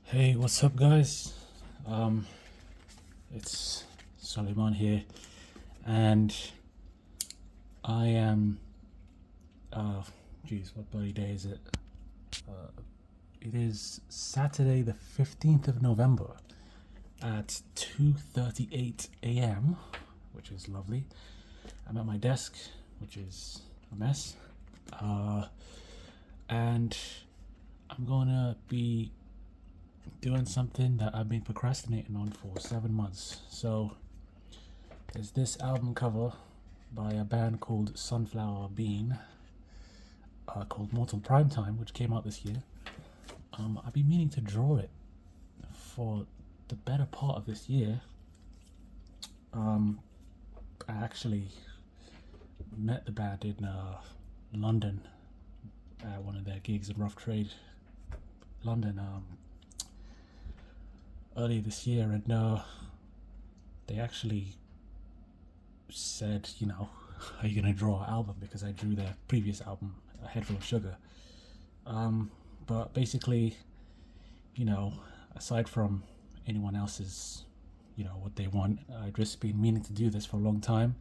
Hey, what's up, guys? Um, it's Suleiman here, and I am. Geez, what bloody day is it? It is Saturday, the 15th of November, at 2:38 a.m., which is lovely. I'm at my desk, which is a mess, and I'm gonna be doing something that I've been procrastinating on for 7 months. So there's this album cover by a band called Sunflower Bean, called Mortal Primetime, which came out this year. I've been meaning to draw it for the better part of this year. I actually met the band in London at one of their gigs in Rough Trade, London, earlier this year, and they actually said, are you gonna draw an album? Because I drew their previous album, A Head Full of Sugar. But basically, aside from anyone else's, what they want, I've just been meaning to do this for a long time.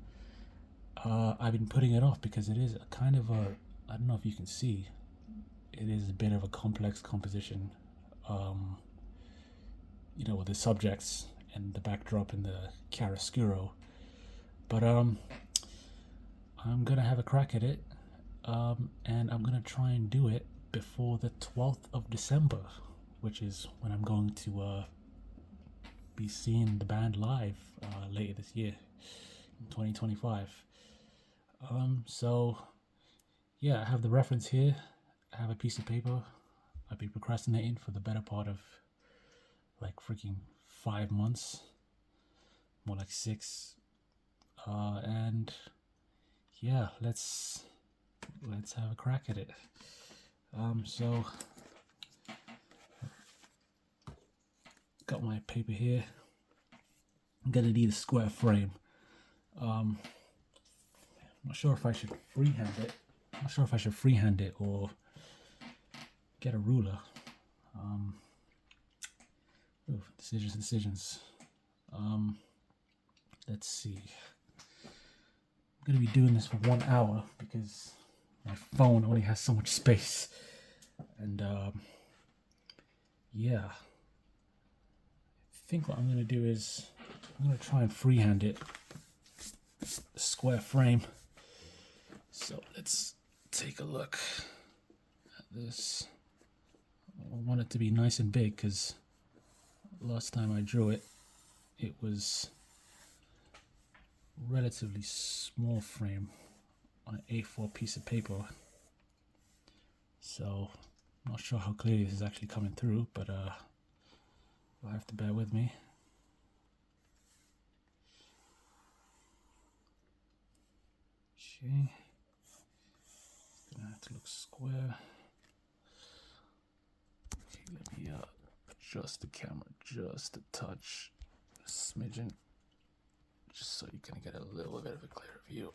I've been putting it off because it is a kind of a, I don't know if you can see, it is a bit of a complex composition, with the subjects and the backdrop and the chiaroscuro. But I'm gonna have a crack at it, and I'm gonna try and do it before the 12th of December, which is when I'm going to be seeing the band live later this year, in 2025. So yeah, I have the reference here. I have a piece of paper. I've been procrastinating for the better part of like freaking 5 months, more like 6. And yeah, let's have a crack at it. So got my paper here. I'm gonna need a square frame. I'm not sure if I should freehand it. I'm not sure if I should freehand it or get a ruler. Decisions. Let's see. I'm gonna be doing this for 1 hour because my phone only has so much space, and yeah. I think what I'm gonna do is I'm gonna try and freehand it, a square frame. So let's take a look at this. I want it to be nice and big because last time I drew it, it was relatively small frame on an A4 piece of paper. So I'm not sure how clearly this is actually coming through, but you'll have to bear with me. Okay, it's gonna have to look square. Okay, let me adjust the camera just a touch, a smidgen, just so you can get a little bit of a clearer view.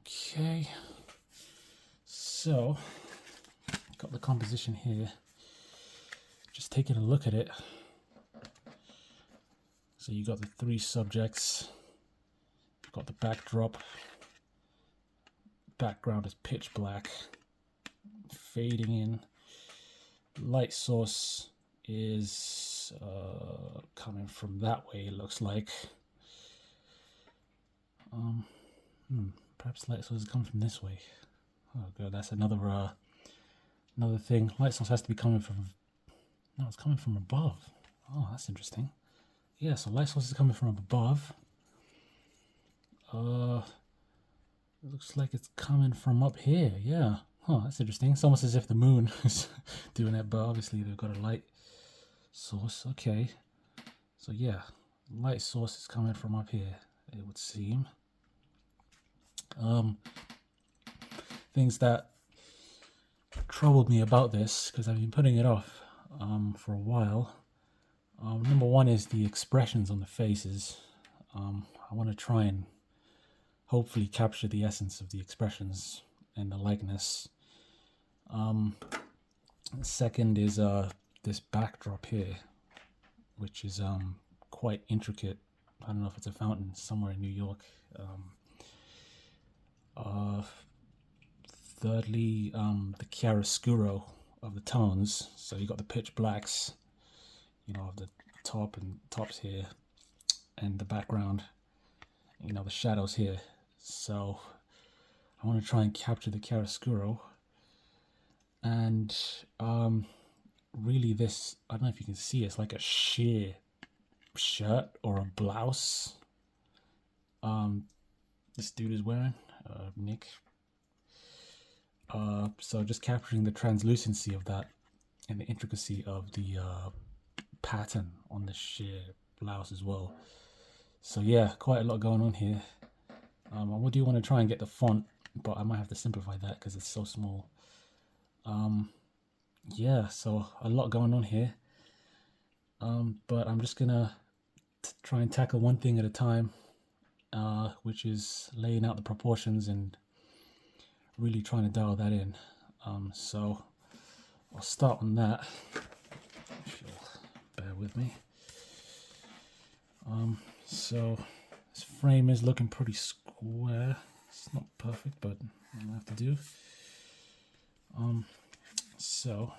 Okay, so got the composition here. Just taking a look at it. So you got the 3 subjects. You've got the backdrop. Background is pitch black, fading in. Light source is coming from that way, it looks like. Perhaps light source is coming from this way. Oh god, that's another thing. Light source has to be coming from, no, it's coming from above. Oh, that's interesting. Yeah, so light source is coming from above. It looks like it's coming from up here. Yeah. Huh, that's interesting. It's almost as if the moon is doing it, but obviously they've got a light source. Okay. So yeah, light source is coming from up here, it would seem. Things that troubled me about this, because I've been putting it off for a while. Number one is the expressions on the faces. I want to try and hopefully capture the essence of the expressions and the likeness. The second is this backdrop here, which is quite intricate. I don't know if it's a fountain somewhere in New York. Uh, Thirdly, the chiaroscuro of the tones. So you got the pitch blacks, of the tops here, and the background, the shadows here. So I want to try and capture the chiaroscuro. And really this, I don't know if you can see, it's like a sheer shirt or a blouse this dude is wearing, Nick. So just capturing the translucency of that and the intricacy of the pattern on the sheer blouse as well. So yeah, quite a lot going on here. I do want to try and get the font, but I might have to simplify that because it's so small. Yeah, so a lot going on here. But I'm just gonna try and tackle one thing at a time, which is laying out the proportions and really trying to dial that in. So I'll start on that, if you'll bear with me. So this frame is looking pretty square. It's not perfect, but I'll have to do. So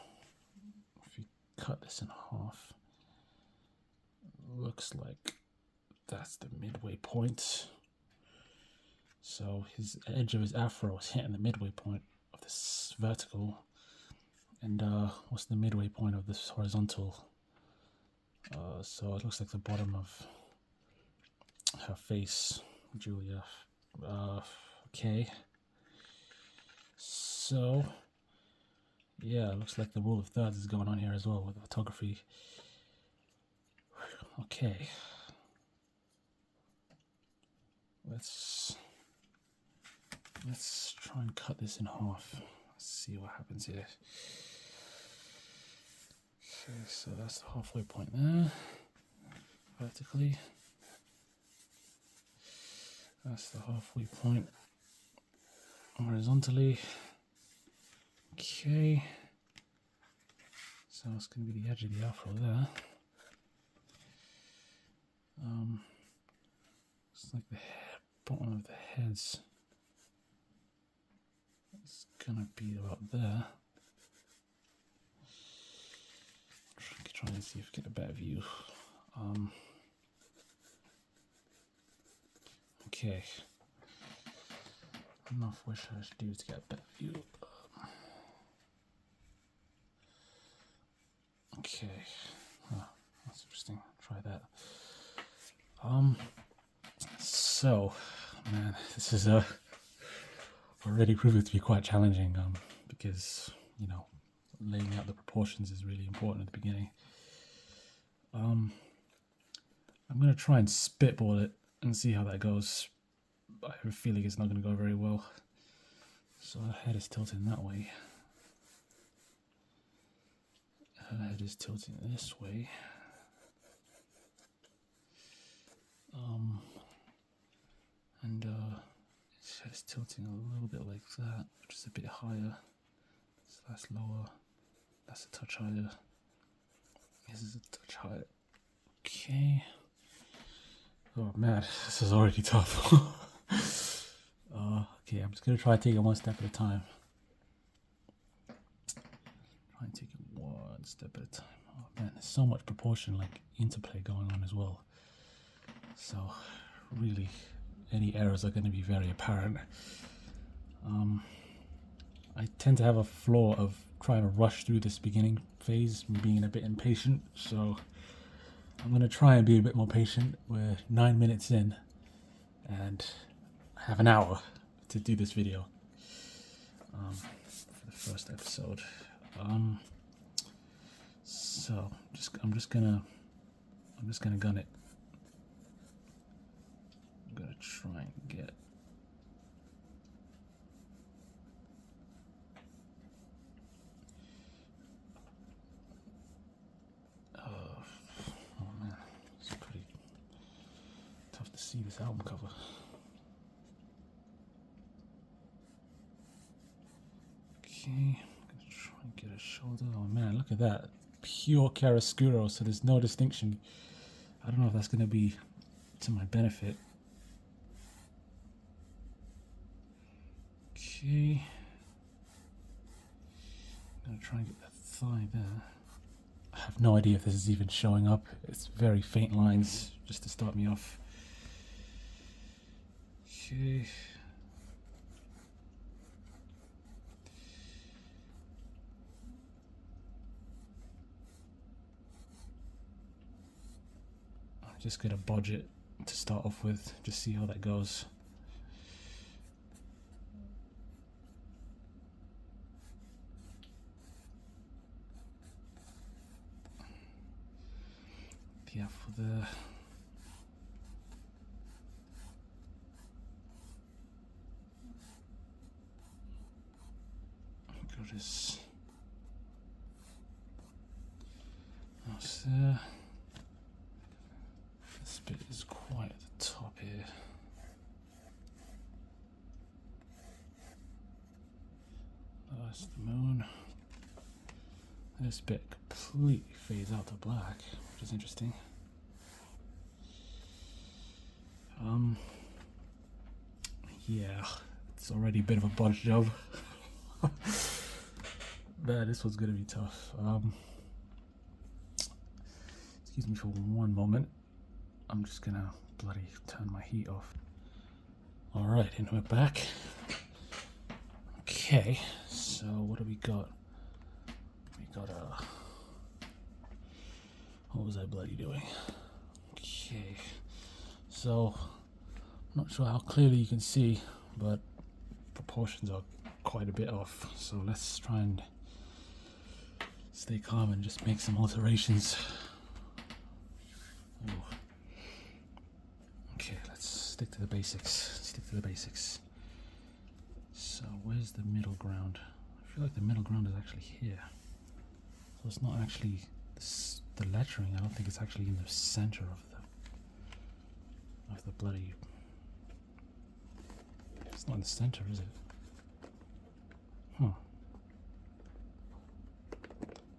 if you cut this in half, looks like that's the midway point. So his edge of his afro is hitting the midway point of this vertical. And what's the midway point of this horizontal? So it looks like the bottom of her face, Julia. Okay. So yeah, it looks like the rule of thirds is going on here as well with the photography. Okay. Let's try and cut this in half. Let's see what happens here. Okay, so that's the halfway point there, vertically. That's the halfway point horizontally. Okay. So it's going to be the edge of the afro there. It's like the bottom of the heads. It's going to be about there. Try and see if we get a better view. Okay. I don't know what I should do to get a better view. Okay. That's interesting. Try that. So, man, this is already proving to be quite challenging. Because laying out the proportions is really important at the beginning. I'm gonna try and spitball it and see how that goes. I have a feeling it's not gonna go very well. So her head is tilting that way. Her head is tilting this way. And his head is tilting a little bit like that, just a bit higher. So that's lower. That's a touch higher. This is a touch higher. Okay. Oh man, this is already tough. Okay, I'm just gonna try and take it one step at a time. Try and take it one step at a time. Oh man, there's so much proportion, like interplay going on as well. So really, any errors are going to be very apparent. I tend to have a flaw of trying to rush through this beginning phase, being a bit impatient. So I'm going to try and be a bit more patient. We're 9 minutes in, and I have an hour to do this video for the first episode. So I'm just gonna gun it. I'm gonna try and get oh man, it's pretty tough to see this album cover. Okay, I'm gonna try and get the shoulder. Oh man, look at that. Pure chiaroscuro, so there's no distinction. I don't know if that's going to be to my benefit. Okay. I'm going to try and get that thigh there. I have no idea if this is even showing up. It's very faint lines just to start me off. Okay. I'm just going to bodge it to start off with, just see how that goes. Yeah, for the this. That's there. This bit is quite at the top here. That's the moon. This bit completely fades out to black, which is interesting. Yeah, it's already a bit of a bodge job. Man, this one's gonna be tough. Excuse me for one moment. I'm just gonna bloody turn my heat off. Alright, and we're back. Okay, so what do we got? We got what was I bloody doing? Okay, so I'm not sure how clearly you can see, but proportions are quite a bit off. So let's try and stay calm and just make some alterations. Ooh. Okay, let's stick to the basics. Stick to the basics. So where's the middle ground? I feel like the middle ground is actually here. So it's not actually the lettering. I don't think it's actually in the center of the bloody. It's not in the center, is it? Huh.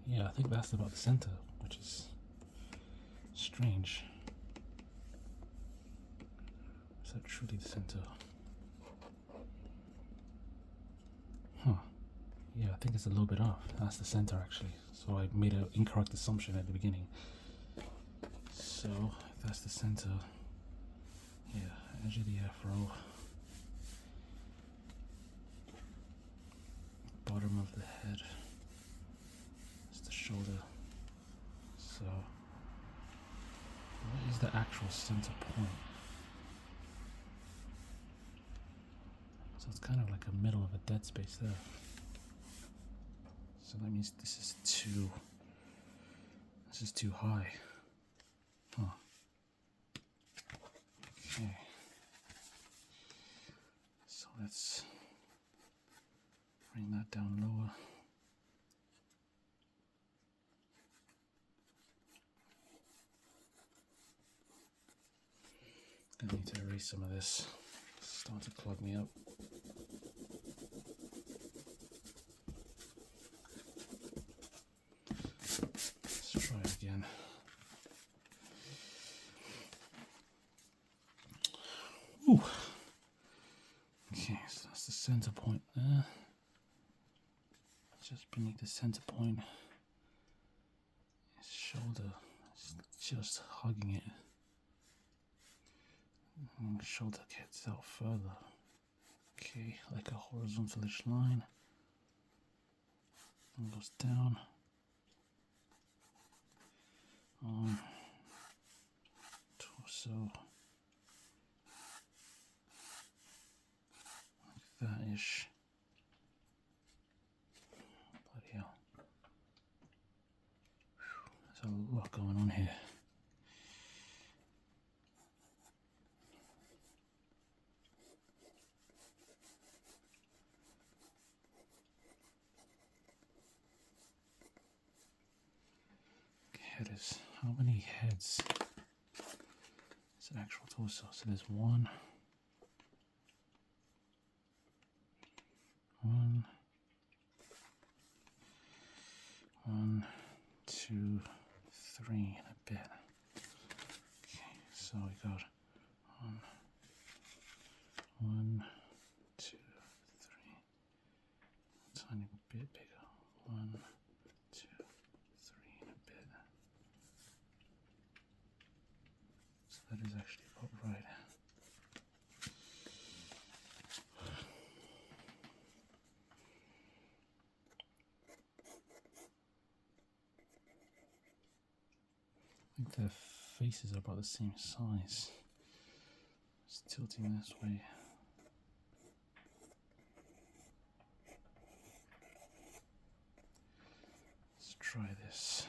Yeah, I think that's about the center, which is strange. Is that truly the center? Huh. Yeah, I think it's a little bit off. That's the center actually. So I made an incorrect assumption at the beginning. So if that's the center, yeah, edge of the afro, bottom of the head, that's the shoulder. So what is the actual center point? So it's kind of like a middle of a dead space there. So that means this is too high. Huh. Okay. So let's bring that down lower. I need to erase some of this. It's starting to clog me up. Let's try it again. Ooh. Okay, so that's the center point there. Just beneath the center point. His shoulder is just hugging it. And shoulder gets out further. Okay, like a horizontalish line. And goes down. Torso. Like that-ish. Bloody hell. There's a lot going on here. Head is, how many heads? It's an actual torso. So there's one, 1, 2, 3 and a bit. Okay, so we got 1, 2, 3. Tiny bit bigger. 1, 2, 3 and a bit. So that is actually about right. I think their faces are about the same size. Just tilting this way. Let's try this.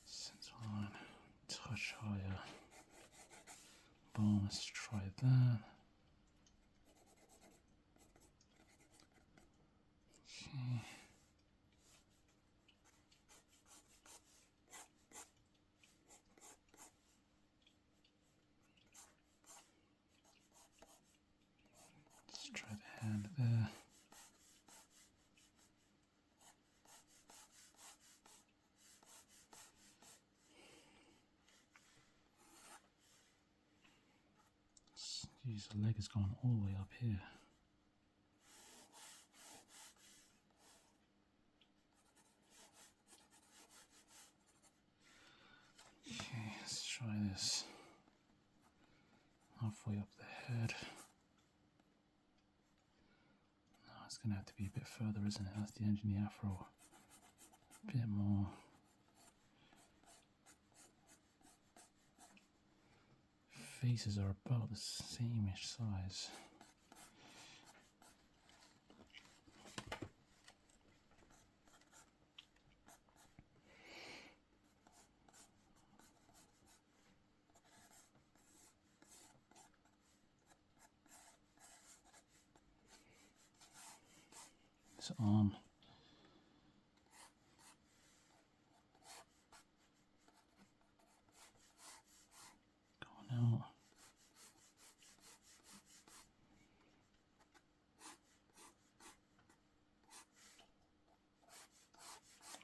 Center line, touch higher. Boom, let's try that. Okay. Let's try the hand there. Geez, the leg has gone all the way up here. Okay, let's try this. Halfway up the head. No, it's going to have to be a bit further, isn't it? That's the end of the afro. A bit more. Faces are about the same-ish size. This arm. Going out.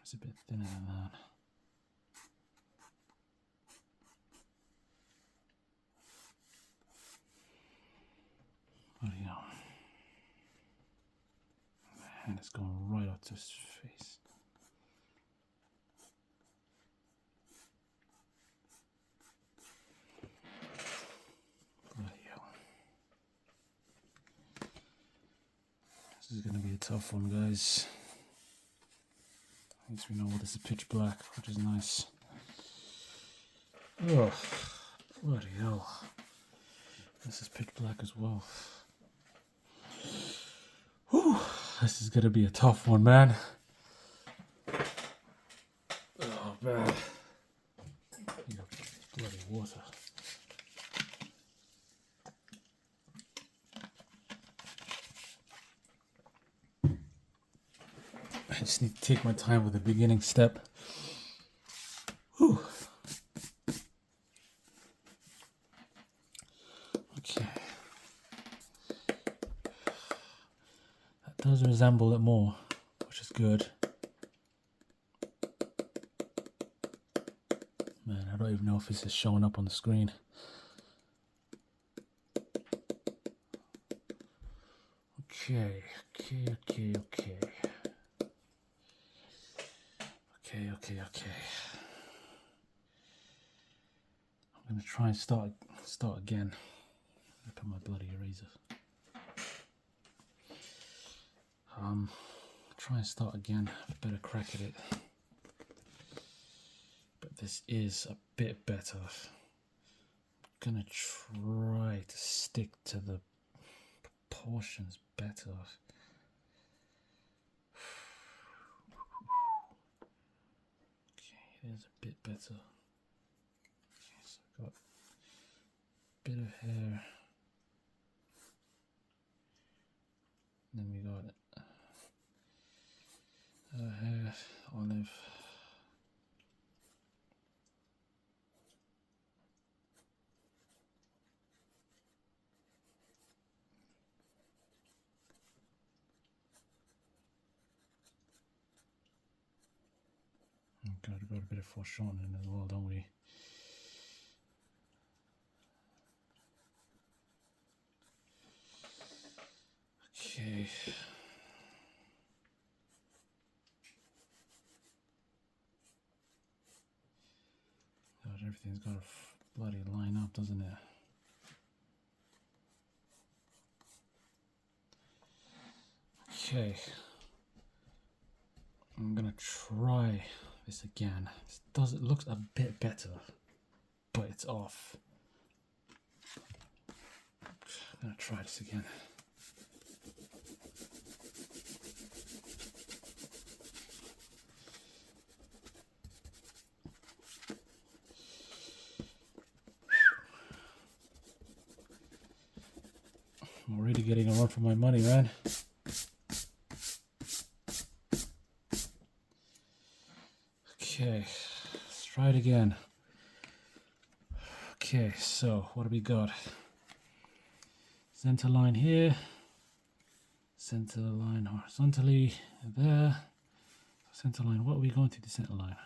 It's a bit thinner than that. Bloody hell. The hand is going right up to his face. Bloody hell. This is going to be a tough one, guys. At least we know this is pitch black, which is nice. Oh, bloody hell. This is pitch black as well. Whew, this is gonna be a tough one, man. Oh, man. You know, bloody water. I just need to take my time with the beginning step. Whew. Okay. That does resemble it more, which is good. Man, I don't even know if this is showing up on the screen. Okay. I'm gonna try and start again. Look at my bloody eraser. Try and start again. Have a better crack at it. But this is a bit better. I'm gonna try to stick to the proportions better. Okay, it is a bit better. Okay, so I've got a bit of hair. Then we got hair, olive. got a bit of foreshortening as well, don't we? Okay. God, everything's got to bloody line up, doesn't it? Okay. I'm gonna try this again. It looks a bit better, but it's off. I'm gonna try this again. I'm already getting a run for my money, man. Okay, let's try it again. Okay, so what do we got? Center line here, center line horizontally there, center line. What are we going to the center line?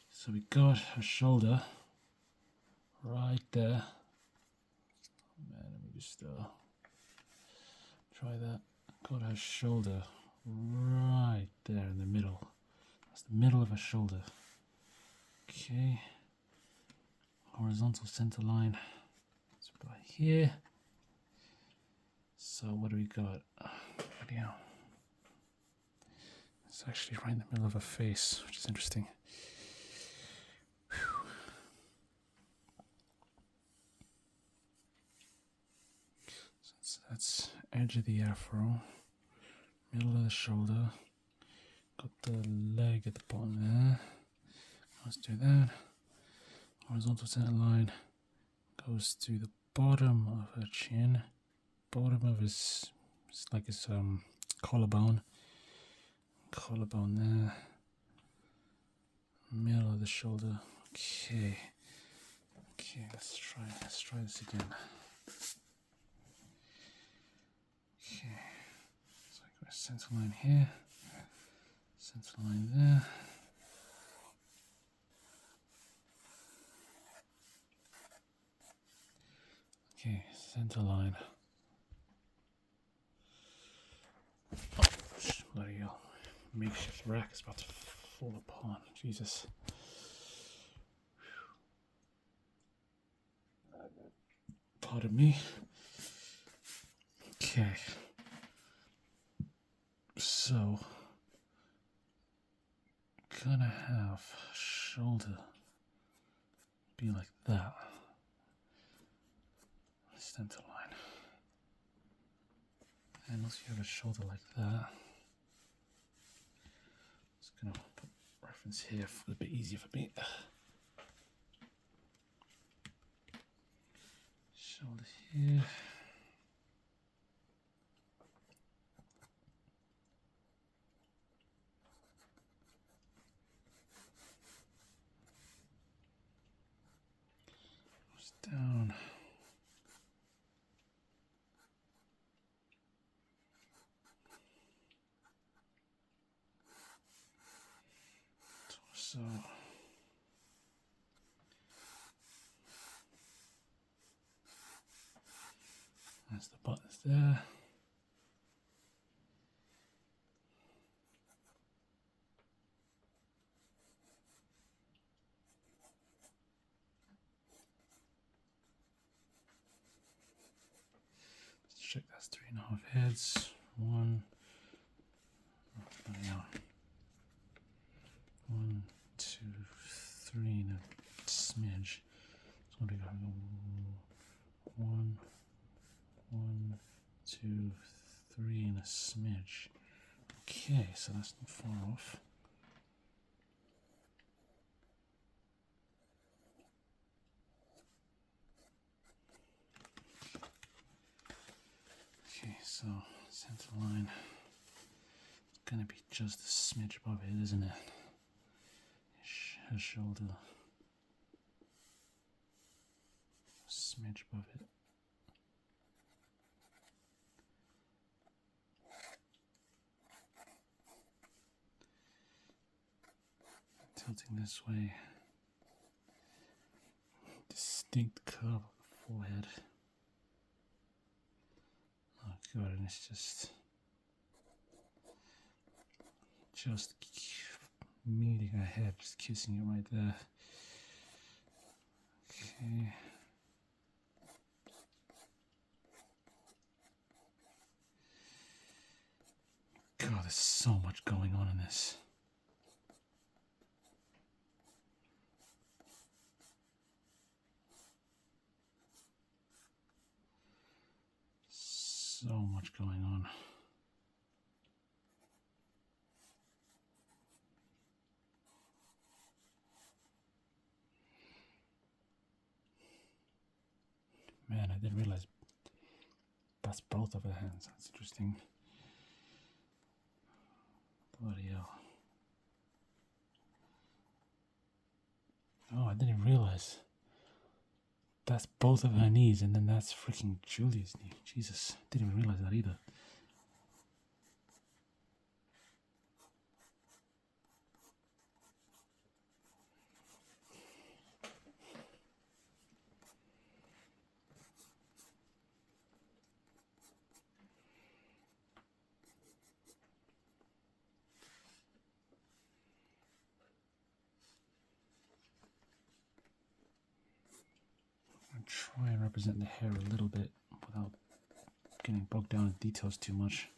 So we got a shoulder right there. Man, let me just try that. Got her shoulder right there in the middle. That's the middle of her shoulder. Okay. Horizontal center line. It's right here. So what do we got? Yeah. It's actually right in the middle of her face, which is interesting. So that's edge of the afro, middle of the shoulder. Got the leg at the bottom there. Let's do that. Horizontal center line goes to the bottom of her chin, bottom of his, it's like his collarbone there, middle of the shoulder. Okay, let's try this again. Okay, so I got a center line here, center line there. Okay, center line. Oh, bloody hell. Makeshift rack is about to fall apart. Jesus. Pardon me. Okay. So, gonna have shoulder be like that. Center line. And once you have a shoulder like that, just gonna put reference here for a bit easier for me. Shoulder here. Down. Torso. That's the buttons there. Let's check that's 3.5 heads. 1, 1, 2, 3 and a smidge. So what do we got? 1, 2, 3 and a smidge. Okay, so that's not far off. Okay, so center line. It's gonna be just a smidge above it, isn't it? Her shoulder. A smidge above it. tilting this way. Distinct curve of the forehead. Oh god, and it's just meeting her head, just kissing it right there. Okay. God, there's so much going on in this. So much going on. Man, I didn't realize that's both of her hands. That's interesting. Bloody hell. Oh, I didn't realize. That's both of her knees, and then that's freaking Julia's knee. Jesus, didn't even realize that either. I'll try and represent the hair a little bit without getting bogged down in details too much.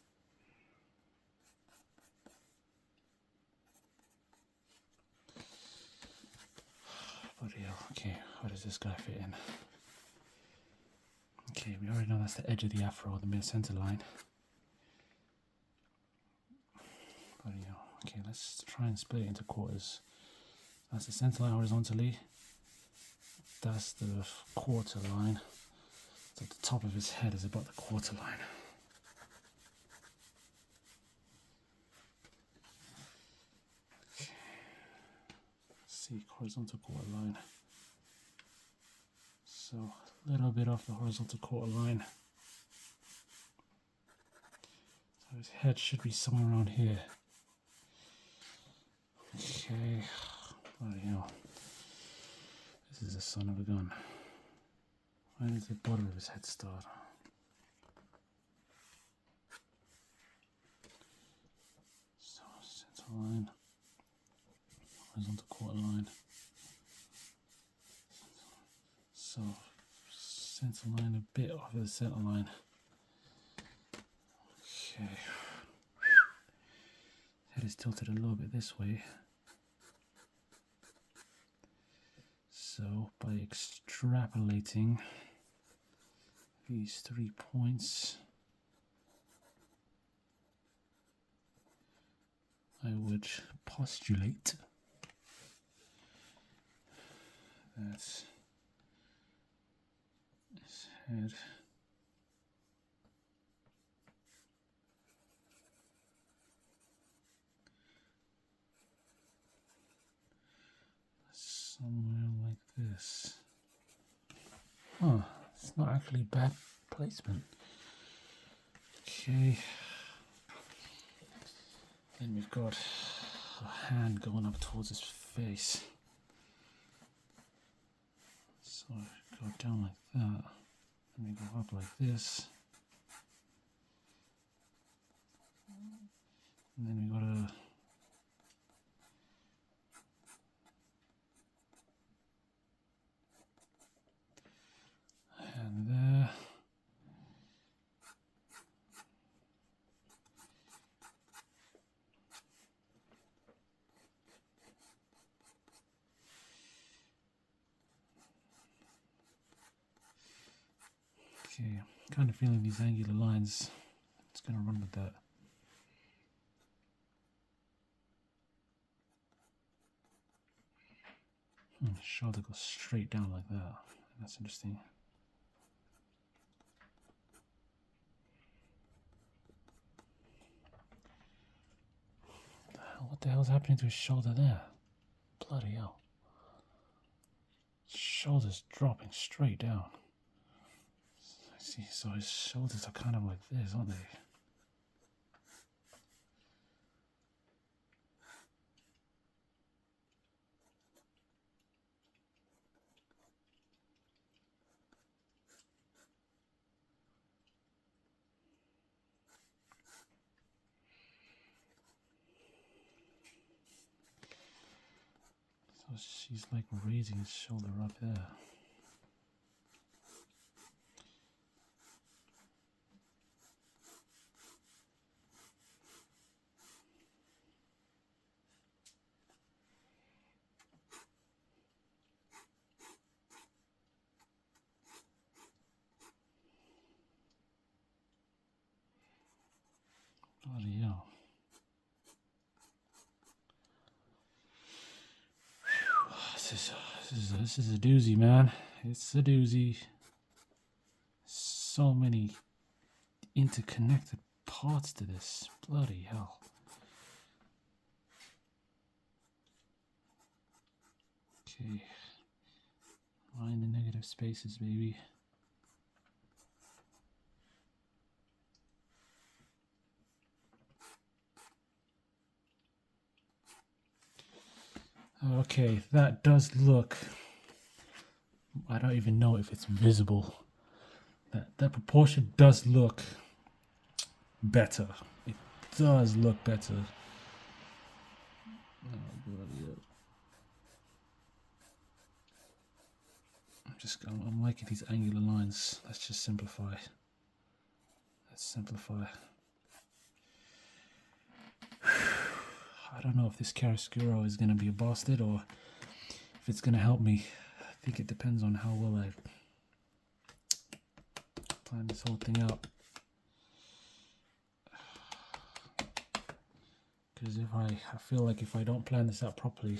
Bloody hell. Okay, how does this guy fit in? Okay, we already know that's the edge of the afro, the mid-center line. Bloody hell. Okay, let's try and split it into quarters. That's the center line horizontally. That's the quarter line. So the top of his head is about the quarter line. Okay. See, horizontal quarter line. So a little bit off the horizontal quarter line. So his head should be somewhere around here. Okay. Bloody hell. This is a son of a gun. Where does the bottom of his head start? So, center line, horizontal quarter line. So, center line a bit off of the center line. Okay. Head is tilted a little bit this way. So, by extrapolating these 3 points, I would postulate that his head somewhere like this. Oh, it's not actually bad placement. Okay. Then we've got a hand going up towards his face. So go down like that. And we go up like this. And then we got a hand there. Okay, kind of feeling these angular lines. It's going to run with that. Shoulder goes straight down like that. That's interesting. What the hell's happening to his shoulder there? Bloody hell. Shoulders dropping straight down. I see, so his shoulders are kind of like this, aren't they? she's like raising his shoulder up there. Bloody hell. This is a doozy, man. It's a doozy. So many interconnected parts to this. Bloody hell. Okay. Line the negative spaces, baby. Okay, that does look, I don't even know if it's visible. That proportion does look better. It does look better. Oh, bloody hell. I'm liking these angular lines. Let's just simplify. Let's simplify. I don't know if this chiaroscuro is going to be a bastard or if it's going to help me. I think it depends on how well I plan this whole thing out. Because I feel like if I don't plan this out properly,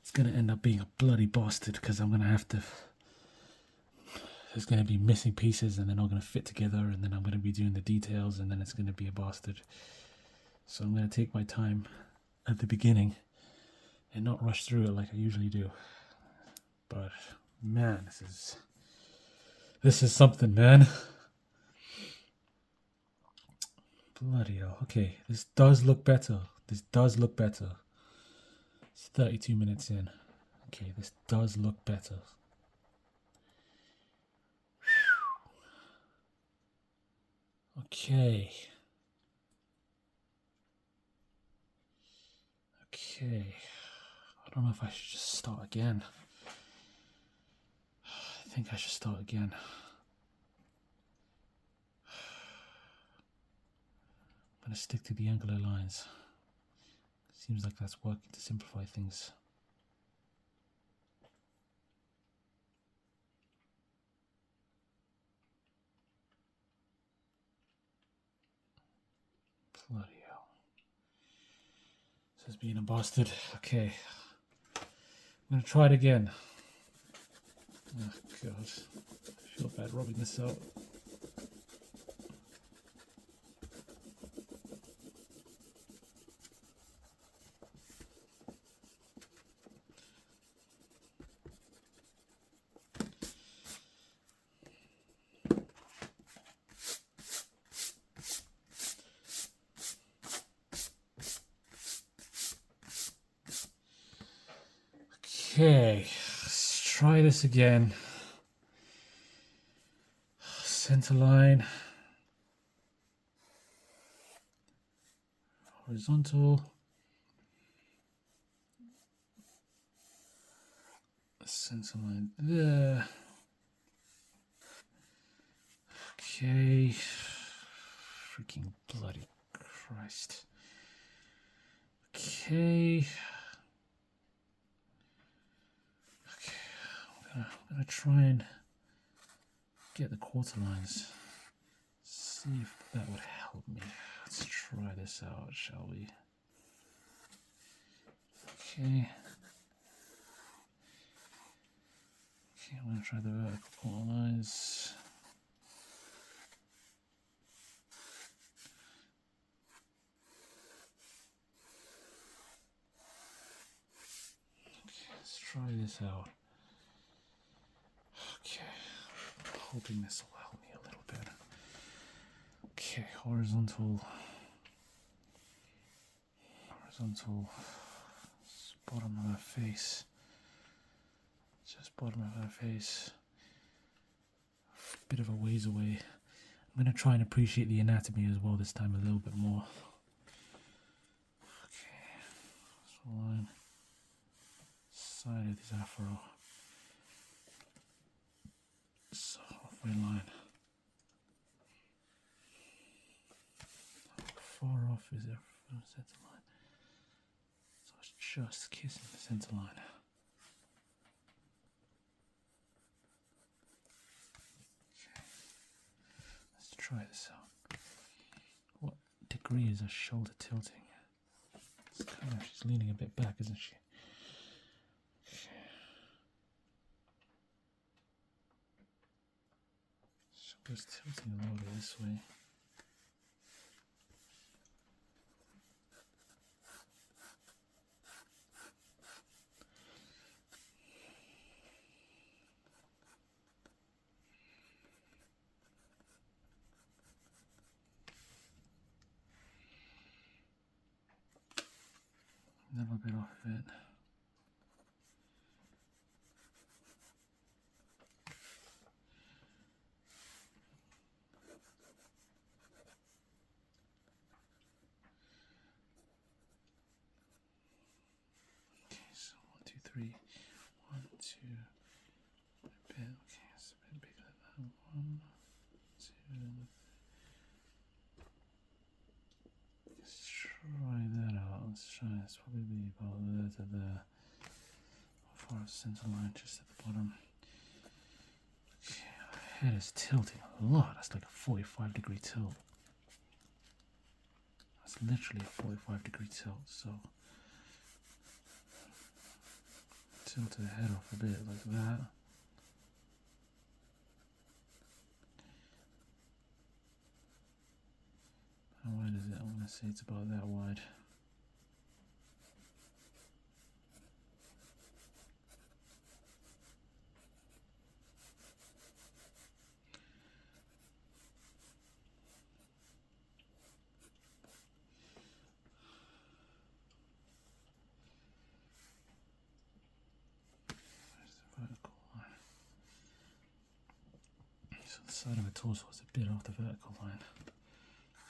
it's going to end up being a bloody bastard, because I'm going to have to, there's going to be missing pieces and they're not going to fit together, and then I'm going to be doing the details and then it's going to be a bastard. So I'm going to take my time at the beginning and not rush through it like I usually do. But man, this is something, man. Bloody hell. Okay, this does look better. This does look better. It's 32 minutes in. Okay, this does look better. Okay. Okay. I don't know if I should just start again. I think I should start again. I'm going to stick to the angular lines. Seems like that's working to simplify things. Bloody hell. This is being a bastard. Okay. I'm going to try it again. Oh, God. I feel bad rubbing this out. Okay, let's try this again. Center line, horizontal, center line there. Okay, freaking bloody Christ. Okay. I'm gonna try and get the quarter lines. See if that would help me. Let's try this out, shall we? Okay. Okay, I'm gonna try the vertical quarter lines. Okay, let's try this out. Okay, I'm hoping this will help me a little bit. Okay, horizontal, bottom of her face, just bottom of her face, bit of a ways away. I'm going to try and appreciate the anatomy as well this time a little bit more. Okay, so line. side of this afro. So halfway line. How far off is it from the center line? So it's just kissing the center line. Okay. Let's try this out. What degree is her shoulder tilting? It's kind of, she's leaning a bit back, isn't she? Okay. Shoulder's tilting a little bit this way. A little bit off of it. Okay, so 1, 2, 3. 1, 2. A bit. Okay, it's a bit bigger than that. 1, 2. Let's try that out. Let's try. It's probably about there to there. How far is the center line? Just at the bottom. Okay, her head is tilting a lot. That's like a 45-degree tilt. That's literally a 45-degree tilt. So tilt her head off a bit like that. How wide is it? I'm going to say it's about that wide. Where's the vertical line? So the side of the torso is a bit off the vertical line.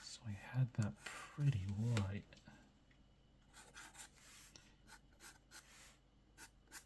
So I had that pretty wide.